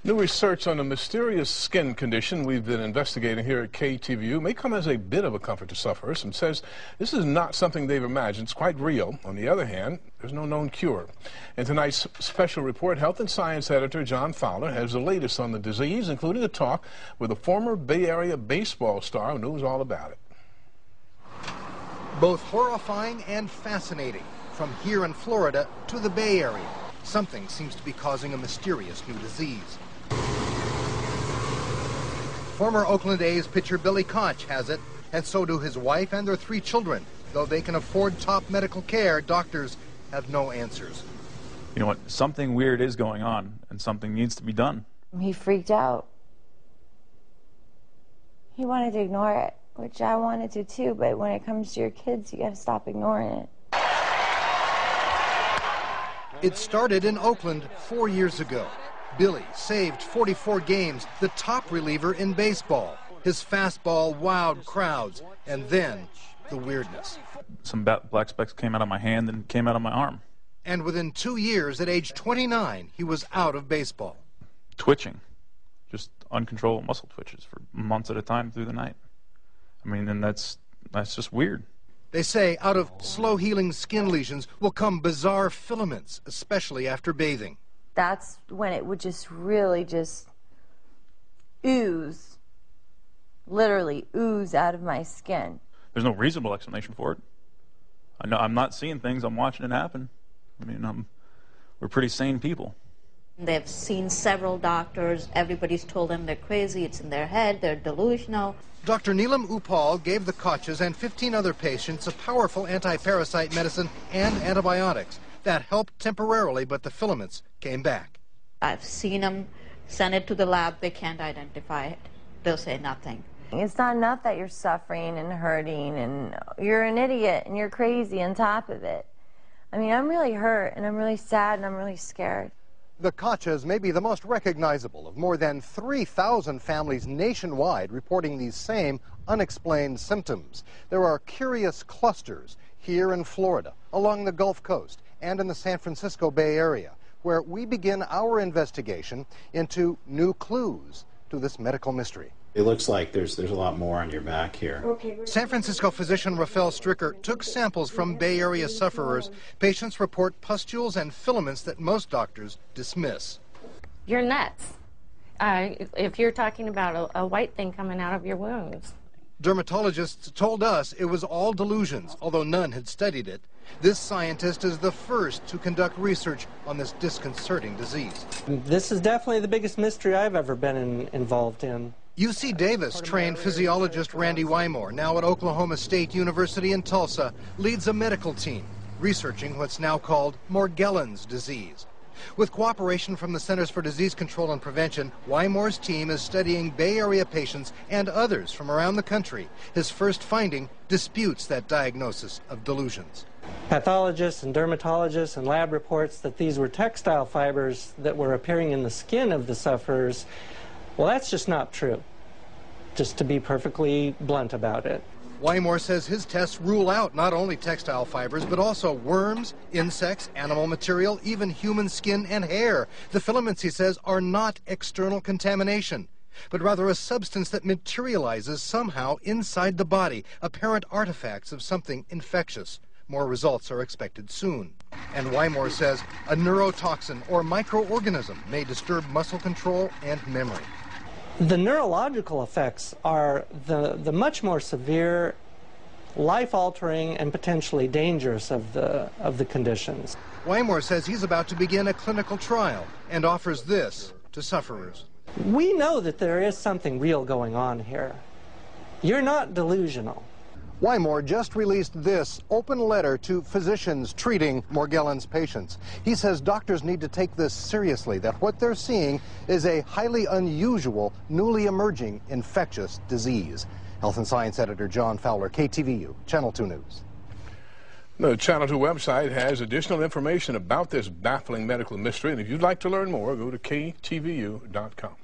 New research on a mysterious skin condition we've been investigating here at KTVU may come as a bit of a comfort to sufferers and says this is not something they've imagined. It's quite real. On the other hand, there's no known cure. In tonight's special report, Health and Science editor John Fowler has the latest on the disease, including a talk with a former Bay Area baseball star who knows all about it. Both horrifying and fascinating. From here in Florida to the Bay Area, something seems to be causing a mysterious new disease. Former Oakland A's pitcher Billy Koch has it, and so do his wife and their 3 children. Though they can afford top medical care, doctors have no answers. You know what? Something weird is going on, and something needs to be done. He freaked out. He wanted to ignore it, which I wanted to too, but when it comes to your kids, you gotta stop ignoring it. It started in Oakland 4 years ago. Billy saved 44 games, the top reliever in baseball. His fastball wowed crowds, and then the weirdness. Some black specks came out of my hand and came out of my arm. And within 2 years, at age 29, he was out of baseball. Twitching, just uncontrollable muscle twitches for months at a time through the night. I mean, and that's just weird. They say out of slow-healing skin lesions will come bizarre filaments, especially after bathing. That's when it would just really just ooze, literally ooze out of my skin. There's no reasonable explanation for it. I know I'm not seeing things, I'm watching it happen. I mean, we're pretty sane people. They've seen several doctors. Everybody's told them they're crazy, it's in their head, they're delusional. Dr. Neelam Upal gave the Koches and 15 other patients a powerful anti-parasite medicine and antibiotics. That helped temporarily, but the filaments came back. I've seen them send it to the lab, they can't identify it. They'll say nothing. It's not enough that you're suffering and hurting and you're an idiot and you're crazy on top of it. I mean, I'm really hurt and I'm really sad and I'm really scared. The Koches may be the most recognizable of more than 3,000 families nationwide reporting these same unexplained symptoms. There are curious clusters here in Florida, along the Gulf Coast, and in the San Francisco Bay Area, where we begin our investigation into new clues to this medical mystery. It looks like there's a lot more on your back here. San Francisco physician Rafael Stricker took samples from Bay Area sufferers. Patients report pustules and filaments that most doctors dismiss. You're nuts. If you're talking about a white thing coming out of your wounds. Dermatologists told us it was all delusions, although none had studied it. This scientist is the first to conduct research on this disconcerting disease. This is definitely the biggest mystery I've ever been involved in. UC Davis-trained physiologist Randy Wymore, now at Oklahoma State University in Tulsa, leads a medical team researching what's now called Morgellons disease. With cooperation from the Centers for Disease Control and Prevention, Wymore's team is studying Bay Area patients and others from around the country. His first finding disputes that diagnosis of delusions. Pathologists and dermatologists and lab reports that these were textile fibers that were appearing in the skin of the sufferers. Well, that's just not true, just to be perfectly blunt about it. Wymore says his tests rule out not only textile fibers, but also worms, insects, animal material, even human skin and hair. The filaments, he says, are not external contamination, but rather a substance that materializes somehow inside the body, apparent artifacts of something infectious. More results are expected soon. And Wymore says a neurotoxin or microorganism may disturb muscle control and memory. The neurological effects are the much more severe, life-altering, and potentially dangerous of the conditions. Wymore says he's about to begin a clinical trial and offers this to sufferers. We know that there is something real going on here. You're not delusional. Wymore just released this open letter to physicians treating Morgellons patients. He says doctors need to take this seriously, that what they're seeing is a highly unusual, newly emerging infectious disease. Health and Science editor John Fowler, KTVU, Channel 2 News. The Channel 2 website has additional information about this baffling medical mystery, and if you'd like to learn more, go to ktvu.com.